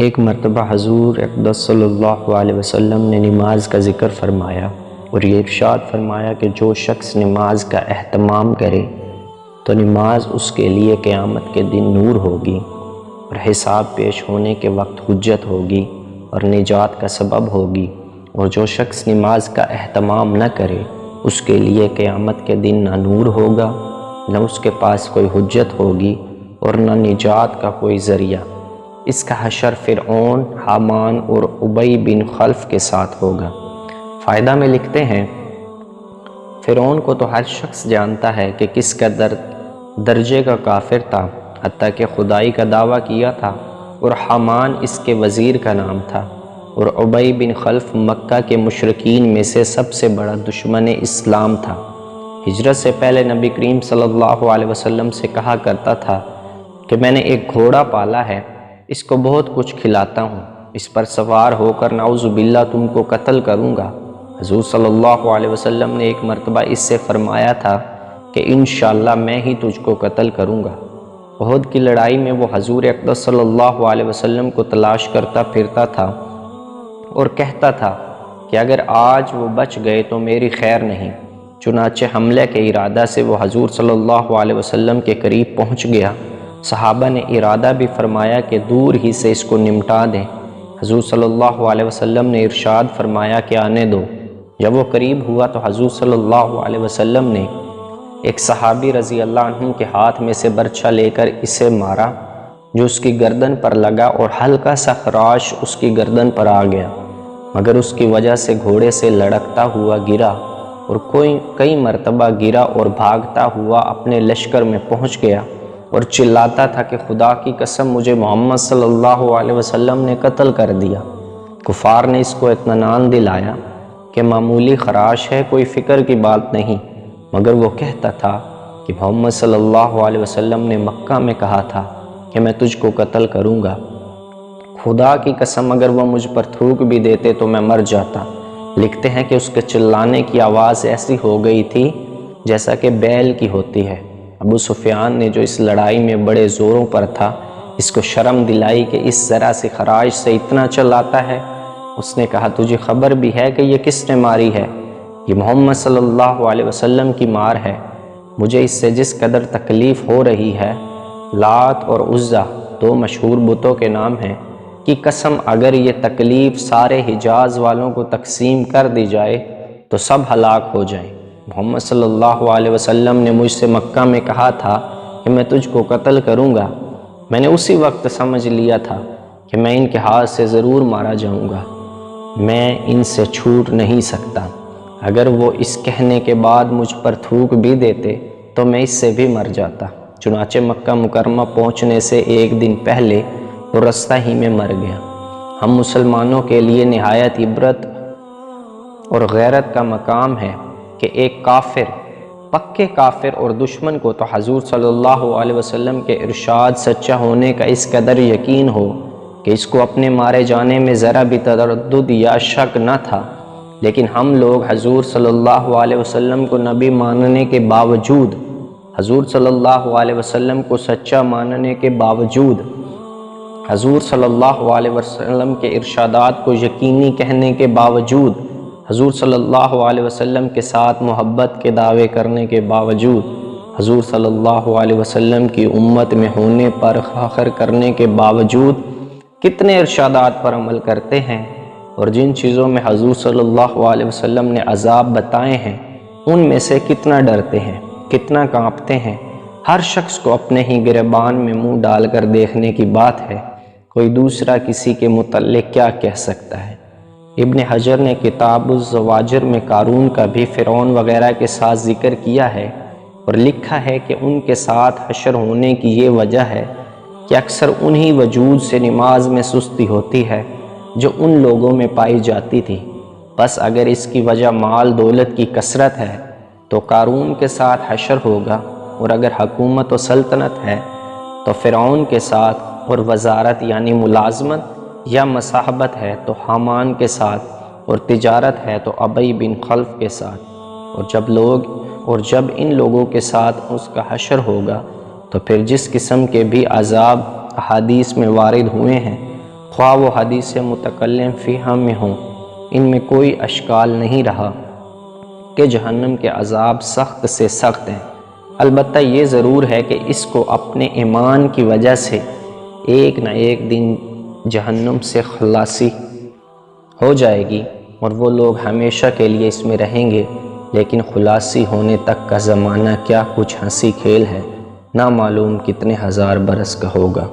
ایک مرتبہ حضور اقدس صلی اللہ علیہ وسلم نے نماز کا ذکر فرمایا اور یہ ارشاد فرمایا کہ جو شخص نماز کا اہتمام کرے تو نماز اس کے لیے قیامت کے دن نور ہوگی اور حساب پیش ہونے کے وقت حجت ہوگی اور نجات کا سبب ہوگی، اور جو شخص نماز کا اہتمام نہ کرے اس کے لیے قیامت کے دن نہ نور ہوگا، نہ اس کے پاس کوئی حجت ہوگی اور نہ نجات کا کوئی ذریعہ۔ اس کا حشر فرعون، حامان اور ابی بن خلف کے ساتھ ہوگا۔ فائدہ میں لکھتے ہیں، فرعون کو تو ہر شخص جانتا ہے کہ کس قدر درجے کا کافر تھا، حتیٰ کہ خدائی کا دعویٰ کیا تھا، اور حامان اس کے وزیر کا نام تھا، اور ابی بن خلف مکہ کے مشرکین میں سے سب سے بڑا دشمن اسلام تھا۔ ہجرت سے پہلے نبی کریم صلی اللہ علیہ وسلم سے کہا کرتا تھا کہ میں نے ایک گھوڑا پالا ہے، اس کو بہت کچھ کھلاتا ہوں، اس پر سوار ہو کر نعوذ باللہ تم کو قتل کروں گا۔ حضور صلی اللہ علیہ وسلم نے ایک مرتبہ اس سے فرمایا تھا کہ انشاءاللہ میں ہی تجھ کو قتل کروں گا۔ احد کی لڑائی میں وہ حضور اقدس صلی اللہ علیہ وسلم کو تلاش کرتا پھرتا تھا اور کہتا تھا کہ اگر آج وہ بچ گئے تو میری خیر نہیں۔ چنانچہ حملے کے ارادہ سے وہ حضور صلی اللہ علیہ وسلم کے قریب پہنچ گیا۔ صحابہ نے ارادہ بھی فرمایا کہ دور ہی سے اس کو نمٹا دیں۔ حضور صلی اللہ علیہ وسلم نے ارشاد فرمایا کہ آنے دو۔ جب وہ قریب ہوا تو حضور صلی اللہ علیہ وسلم نے ایک صحابی رضی اللہ عنہ کے ہاتھ میں سے برچھا لے کر اسے مارا، جو اس کی گردن پر لگا اور ہلکا سا خراش اس کی گردن پر آ گیا، مگر اس کی وجہ سے گھوڑے سے لڑکتا ہوا گرا اور کئی مرتبہ گرا اور بھاگتا ہوا اپنے لشکر میں پہنچ گیا اور چلاتا تھا کہ خدا کی قسم مجھے محمد صلی اللہ علیہ وسلم نے قتل کر دیا۔ کفار نے اس کو اطمینان دلایا کہ معمولی خراش ہے، کوئی فکر کی بات نہیں، مگر وہ کہتا تھا کہ محمد صلی اللہ علیہ وسلم نے مکہ میں کہا تھا کہ میں تجھ کو قتل کروں گا، خدا کی قسم اگر وہ مجھ پر تھوک بھی دیتے تو میں مر جاتا۔ لکھتے ہیں کہ اس کے چلانے کی آواز ایسی ہو گئی تھی جیسا کہ بیل کی ہوتی ہے۔ ابو سفیان نے جو اس لڑائی میں بڑے زوروں پر تھا، اس کو شرم دلائی کہ اس ذرا سی خراش سے اتنا چلاتا ہے۔ اس نے کہا تجھے خبر بھی ہے کہ یہ کس نے ماری ہے؟ یہ محمد صلی اللہ علیہ وسلم کی مار ہے۔ مجھے اس سے جس قدر تکلیف ہو رہی ہے، لات اور عزا دو مشہور بتوں کے نام ہیں، کی قسم اگر یہ تکلیف سارے حجاز والوں کو تقسیم کر دی جائے تو سب ہلاک ہو جائیں۔ محمد صلی اللہ علیہ وسلم نے مجھ سے مکہ میں کہا تھا کہ میں تجھ کو قتل کروں گا۔ میں نے اسی وقت سمجھ لیا تھا کہ میں ان کے ہاتھ سے ضرور مارا جاؤں گا، میں ان سے چھوٹ نہیں سکتا۔ اگر وہ اس کہنے کے بعد مجھ پر تھوک بھی دیتے تو میں اس سے بھی مر جاتا۔ چنانچہ مکہ مکرمہ پہنچنے سے ایک دن پہلے وہ رستہ ہی میں مر گیا۔ ہم مسلمانوں کے لیے نہایت عبرت اور غیرت کا مقام ہے کہ ایک کافر، پکے کافر اور دشمن کو تو حضور صلی اللہ علیہ وسلم کے ارشاد سچا ہونے کا اس قدر یقین ہو کہ اس کو اپنے مارے جانے میں ذرا بھی تردد یا شک نہ تھا، لیکن ہم لوگ حضور صلی اللہ علیہ وسلم کو نبی ماننے کے باوجود، حضور صلی اللہ علیہ وسلم کو سچا ماننے کے باوجود، حضور صلی اللہ علیہ وسلم کے ارشادات کو یقینی کہنے کے باوجود، حضور صلی اللہ علیہ وسلم کے ساتھ محبت کے دعوے کرنے کے باوجود، حضور صلی اللہ علیہ وسلم کی امت میں ہونے پر فخر کرنے کے باوجود کتنے ارشادات پر عمل کرتے ہیں، اور جن چیزوں میں حضور صلی اللہ علیہ وسلم نے عذاب بتائے ہیں ان میں سے کتنا ڈرتے ہیں، کتنا کانپتے ہیں۔ ہر شخص کو اپنے ہی گریبان میں منہ ڈال کر دیکھنے کی بات ہے، کوئی دوسرا کسی کے متعلق کیا کہہ سکتا ہے۔ ابن حجر نے کتاب الزواجر میں قارون کا بھی فرعون وغیرہ کے ساتھ ذکر کیا ہے اور لکھا ہے کہ ان کے ساتھ حشر ہونے کی یہ وجہ ہے کہ اکثر انہی وجود سے نماز میں سستی ہوتی ہے جو ان لوگوں میں پائی جاتی تھی۔ بس اگر اس کی وجہ مال دولت کی کثرت ہے تو قارون کے ساتھ حشر ہوگا، اور اگر حکومت و سلطنت ہے تو فرعون کے ساتھ، اور وزارت یعنی ملازمت یا مصاحبت ہے تو حامان کے ساتھ، اور تجارت ہے تو ابی بن خلف کے ساتھ۔ اور جب ان لوگوں کے ساتھ اس کا حشر ہوگا تو پھر جس قسم کے بھی عذاب احادیث میں وارد ہوئے ہیں خواہ وہ حدیث متکلم فیہا میں ہوں، ان میں کوئی اشکال نہیں رہا کہ جہنم کے عذاب سخت سے سخت ہیں۔ البتہ یہ ضرور ہے کہ اس کو اپنے ایمان کی وجہ سے ایک نہ ایک دن جہنم سے خلاصی ہو جائے گی اور وہ لوگ ہمیشہ کے لیے اس میں رہیں گے، لیکن خلاصی ہونے تک کا زمانہ کیا کچھ ہنسی کھیل ہے، نہ معلوم کتنے ہزار برس کا ہوگا۔